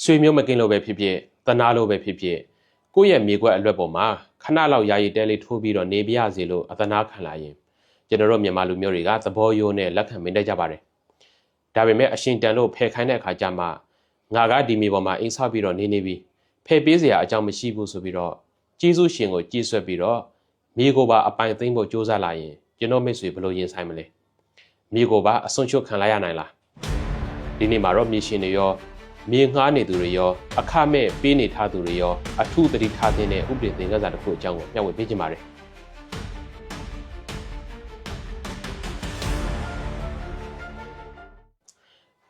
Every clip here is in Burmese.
ဆွေမျိုးမကင်းလို့ပဲဖြစ်ဖြစ်တနာလို့ပဲဖြစ်ဖြစ်ကိုယ့်ရဲ့မြေကွက်အလွတ်ပေါ်မှာခဏလောက်ယာယီတဲလေးထိုးပြီးတော့နေပြရစီလို့အသနာခံလာရင်ကျွန်တော်တို့မြန်မာလူမျိုးတွေကသဘောရိုးနဲ့လက်ခံမင်းတတ်ကြပါတယ်ဒါပေမဲ့အရှင်တန်လို့ဖယ်ခိုင်းတဲ့အခါကျမှငါကဒီမြေပေါ်မှာအိမ်ဆောက်ပြီးတော့နေပြီးဖယ်ပေးစရာအကြောင်းမရှိဘူးဆိုပြီးတော့ကျေးဇူးရှင်ကိုကြည်ဆွဲပြီးတော့မြေကိုပါအပိုင်သိမ်းဖို့ကြိုးစားလာရင်ကျွန်တော်မိတ်ဆွေဘယ်လိုရင်ဆိုင်မလဲမြေကိုပါအစွန့်ချွတ်ခံလိုက်ရနိုင်လားဒီနေ့မှာတော့မြေရှင်တွေရောမြေငှားနေသူတွေရောအခမဲ့ပေးနေထားသူတွေရောအထူးသတိထားတဲ့ဥပဒေသင်ခန်းစာတစ်ခုအကြောင်းကိုမျှဝေပေးချင်ပါတယ်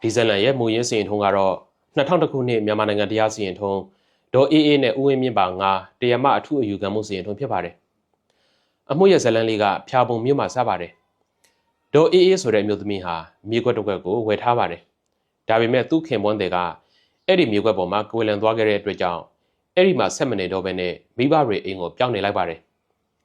ဒီဇလန်ရဲ့မူရင်းစီရင်ထုံးကတော့2000ခုနှစ်မြန်မာနိုင်ငံတရားစီရင်ထုံးဒေါ်အေးအေးနဲ့ဦးဝင်းမြင့်ပါ9တရားမအထူးအယူခံမှုစီရင်ထုံးဖြစ်ပါတယ်အမှုရဲ့ဇလန်လေးကဖျာပုံမြို့မှာစပါတယ်ဒေါ်အေးအေးဆိုတဲ့အမျိုးသမီးဟာမြေကွက်တစ်ကွက်ကိုဝယ်ထားပါတယ်ဒါပေမဲ့သူ့ခင်ပွန်းတွေကအဲ့ဒီမြေကွက်ပေါ်မှာကွယ်လွန်သွားခဲ့တဲ့အတွက်ကြောင့်အဲ့ဒီမှာဆက်မနေတော့ဘဲနဲ့မိဘတွေအိမ်ကိုပြောင်းနေလိုက်ပါတယ်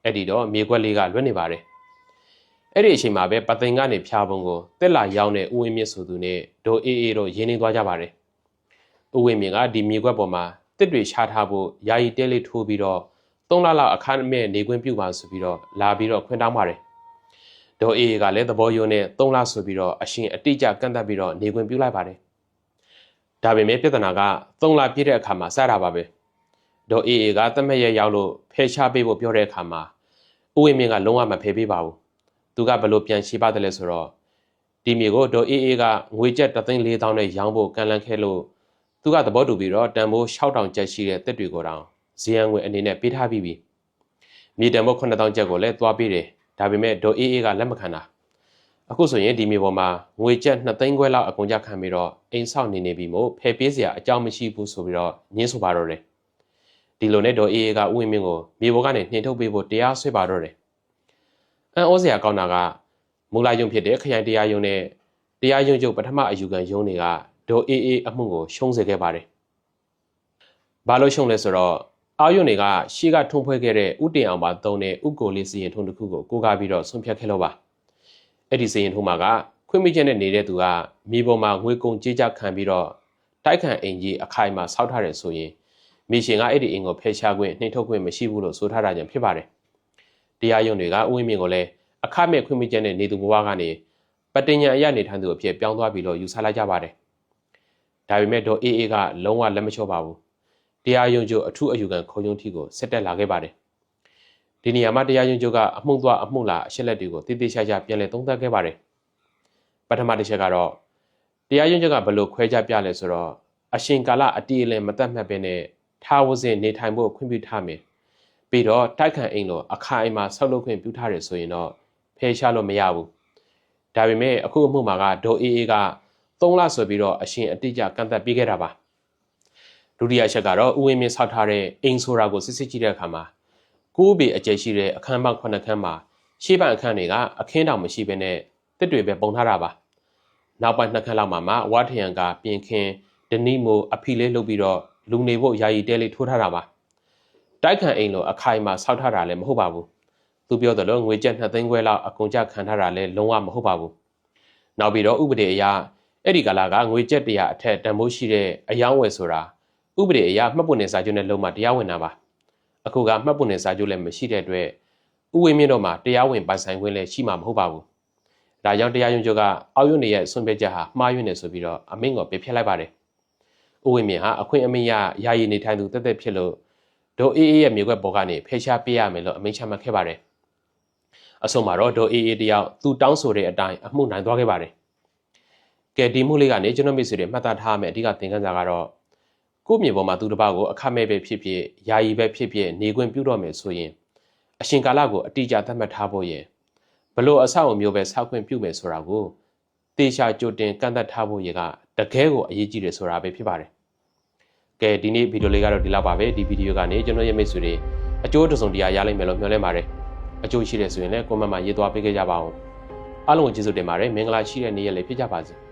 အဲ့ဒီတော့မြေကွက်လေးကလွတ်နေပါတယ်အဲ့ဒီအချိန်မှာပဲပသိမ်ကနေဖျာပုံကိုတက်လာရောက်တဲ့ဦးဝင်းမြင့်ဆိုသူနဲ့ဒေါ်အေးအေးတို့ရင်းနှီးသွားကြပါတယ်ဦးဝင်းမြင့်ကဒီမြေကွက်ပေါ်မှာတစ်တွေရှားထားဖို့ယာယီတဲလေးထိုးပြီးတော့3လလောက်အခန်းမဲ့နေခွင့်ပြုပါဆိုပြီးတော့လာပြီးတော့ခွင့်တောင်းပါတယ်ဒေါ်အေးအေးကလည်းသဘောယုံနဲ့3လဆိုပြီးတော့အရှင်အတိအကျကန့်သတ်ပြီးတော့နေခွင့်ပြုလိုက်ပါတယ်ဒါပေမဲ့ပြဿနာက3လပြည့်တဲ့အခါမှာစတာပါပဲဒေါ်အေးအေးကတမက်ရရောက်လို့ဖယ်ရှားပေးဖို့ပြောတဲ့အခါမှာဦးဝင်းမြင့်ကလုံးဝမဖယ်ပေးပါဘူးသူကဘလို့ပြန်ရှင်းပါတယ်လဲဆိုတော့ဒီမြေကိုဒေါ်အေးအေးကငွေကျပ်3,400နဲ့ရောင်းဖို့ကန်လန့်ခဲ့လို့သူကသဘောတူပြီးတော့တန်ဖိုး6,000ကျပ်ရှိတဲ့တစ်တွေကိုတောင်ဇီယံငွေအနေနဲ့ပေးထားပြီးပြီမြေတန်ဖိုး9,000ကျပ်ကိုလည်းသွားပေးတယ်ဒါပေမဲ့ဒေါ်အေးအေးကလက်မခံတာအခုဆိုရင်ဒီမြေပေါ်မှာငွေကျပ်2သိန်းခွဲလောက်အကုန်ကြခံပြီးတော့အိမ်ဆောက်နေပြီမို့ဖယ်ပေးစရာအကြောင်းမရှိဘူးဆိုပြီးတော့ညှင်းဆိုပါတော့တယ်ဒီလိုနဲ့ဒေါ်အေးအေးကဦးဝင်းမြင့်ကိုမြေပေါ်ကနေနှင်ထုတ်ပေးဖို့တရားစွဲပါတော့တယ်အန်ဩစရာကောင်းတာကမူလယုံဖြစ်တဲ့ခရိုင်တရားယုံနဲ့တရားယုံချုပ်ပထမအယူခံယုံတွေကဒေါ်အေးအေးအမှုကိုရှုံးစေခဲ့ပါတယ်ဘာလို့ရှုံးလဲဆိုတော့အာယုံတွေကရှေ့ကထုံးဖွဲ့ခဲ့တဲ့ဥတင်အောင်ပါသုံးတဲ့ဥကိုလေးစီရင်ထုံးတစ်ခုကိုကိုးကားပြီးတော့ဆုံးဖြတ်ခဲ့လို့ပါအဲ့ဒီစီရင်ထုံးမှာကခွင့်မိချက်နဲ့နေတဲ့သူကမြေပေါ်မှာငွေကုန်ကြေးကျခံပြီးတော့တိုက်ခံအိမ်ကြီးအခိုင်မှာဆောက်ထားတယ်ဆိုရင်မြေရှင်ကအဲ့ဒီအိမ်ကိုဖယ်ရှားခွင့်နှိမ့်ထုတ်ခွင့်မရှိဘူးလို့ဆိုထားတာကြောင့်ဖြစ်ပါတယ်တရားရုံးတွေကဥဝင်းမြင့်ကိုလည်းအခမဲ့ခွင့်မိချက်နဲ့နေသူဘဝကနေပဋိညာအရနေထိုင်သူအဖြစ်ပြောင်းသွားပြီးတော့ယူဆလိုက်ကြပါတယ်ဒါပေမဲ့ဒေါ်အေးအေးကလုံးဝလက်မလျှော့ပါဘူးတရားရုံးချုပ်အထူးအယူခံခုံရုံးထီကိုဆက်တက်လာခဲ့ပါတယ်ဒီနေရာမှာတရားရုံးချုပ်ကအမှုသွားအမှုလာအရှက်လက်တွေကိုတိတိကျကျပြန်လည်သုံးသပ်ခဲ့ပါတယ်ပထမတစ်ချက်ကတော့တရားရုံးချုပ်ကဘယ်လိုခွဲခြားပြလဲဆိုတော့အရှင်ကာလအတီးအလင်းမတတ်မှတ်ပဲနဲ့ထားဝစဉ်နေထိုင်ဖို့ခွင့်ပြုထားမယ်ပြီးတော့တိုက်ခံအိမ်လိုအခါအိမ်မှာဆောက်လုပ်ခွင့်ပြုထားတယ်ဆိုရင်တော့ဖယ်ရှားလို့မရဘူးဒါပေမဲ့အခုအမှုမှာကဒေါ်အေးအေးက3လဆိုပြီးတော့အရှင်အတိအကျကန့်သတ်ပေးခဲ့တာပါဒုတိယချက်ကတော့ဦးဝင်းမြင့်ဆောက်ထားတဲ့အိမ်ဆိုတာကိုစစ်စစ်ကြည့်တဲ့အခါမှာ9ပေအကျယ်ရှိတဲ့အခန်းပေါင်း9ခန်းမှာရှေ့ပိုင်းအခန်းတွေကအခင်းတောင်မရှိဘဲနဲ့တစ်တွေပဲပုံထားတာပါနောက်ပိုင်း2ခန်းလောက်မှာဝါထရံကပြင်ခင်းဒနီမိုအဖီလေးလုပ်ပြီးတော့လူနေဖို့ယာယီတဲလေးထိုးထားတာပါတိုက်ခံအိမ်လိုအခိုင်မှာဆောက်ထားတာလည်းမဟုတ်ပါဘူးသူပြောသလိုငွေကျပ်2သိန်းခွဲလောက်အကုန်ကျခံထားတာလည်းလုံးဝမဟုတ်ပါဘူးနောက်ပြီးတော့ဥပဒေအရအဲ့ဒီကာလကငွေကျပ်100အထက်တန်ဖိုးရှိတဲ့အယောင်းဝယ်ဆိုတာဥပဒေအရမှတ်ပုံတင်စာချုပ်နဲ့လုံးဝတရားဝင်တာပါအခုကမှတ်ပုံတင်စာချုပ်လည်းမရှိတဲ့အတွက်ဥဝင်းမြင့်တော့မှတရားဝင်ပိုင်ဆိုင်ခွင့်လည်းရှိမှာမဟုတ်ပါဘူးဒါကြောင့်တရားရုံးချုပ်ကအောက်ရုံးရဲ့ဆွံ့ပြချက်ဟာမှားယွင်းနေဆိုပြီးတော့အမိန့်ကိုပယ်ဖျက်လိုက်ပါတယ်ဥဝင်းမြင့်ဟာအခွင့်အမိန့်ရယာယီနေထိုင်သူတက်တက်ဖြစ်လို့ဒေါ်အေးအေးရဲ့မြေကွက်ပေါ်ကနေဖယ်ရှားပေးရမယ်လို့အမိန့်ချမှတ်ခဲ့ပါတယ်အဆုံးမှာတော့ဒေါ်အေးအေးတယောက်သူတောင်းဆိုတဲ့အတိုင်းအမှုနိုင်သွားခဲ့ပါတယ်ကဲဒီမှုလေးကနေကျွန်တော်မိတ်ဆွေတွေမှတ်သားထားမယ်အဓိကသင်ခန်းစာကတော့ကိုယ့်မြေပေါ်မှာသူတစ်ပါးကိုအခမဲ့ပဲဖြစ်ဖြစ်ယာယီပဲဖြစ်ဖြစ်နေခွင့်ပြုတော့မယ်ဆိုရင်အရှင်ကာလကိုအတိအကျသတ်မှတ်ထားဖို့ရင်ဘလို့အဆောက်အမျိုးပဲဆောက်ခွင့်ပြုမယ်ဆိုတာကိုတေချာကြိုတင်ကန့်သတ်ထားဖို့ရကတကယ်ကိုအရေးကြီးတယ်ဆိုတာပဲဖြစ်ပါတယ်ကဲဒီနေ့ဗီဒီယိုလေးကတော့ဒီလောက်ပါပဲဒီဗီဒီယိုကနေကျွန်တော်ရဲ့မိတ်ဆွေတွေအကျိုးတစုံတရာရလိမ့်မယ်လို့မျှော်လင့်ပါတယ်အကျိုးရှိတယ်ဆိုရင်လည်းကွန်မန့်မှာရေးသွားပေးခဲ့ကြပါဦးအားလုံးကိုကျေးဇူးတင်ပါတယ်မင်္ဂလာရှိတဲ့နေ့ရက်လေးဖြစ်ကြပါစေ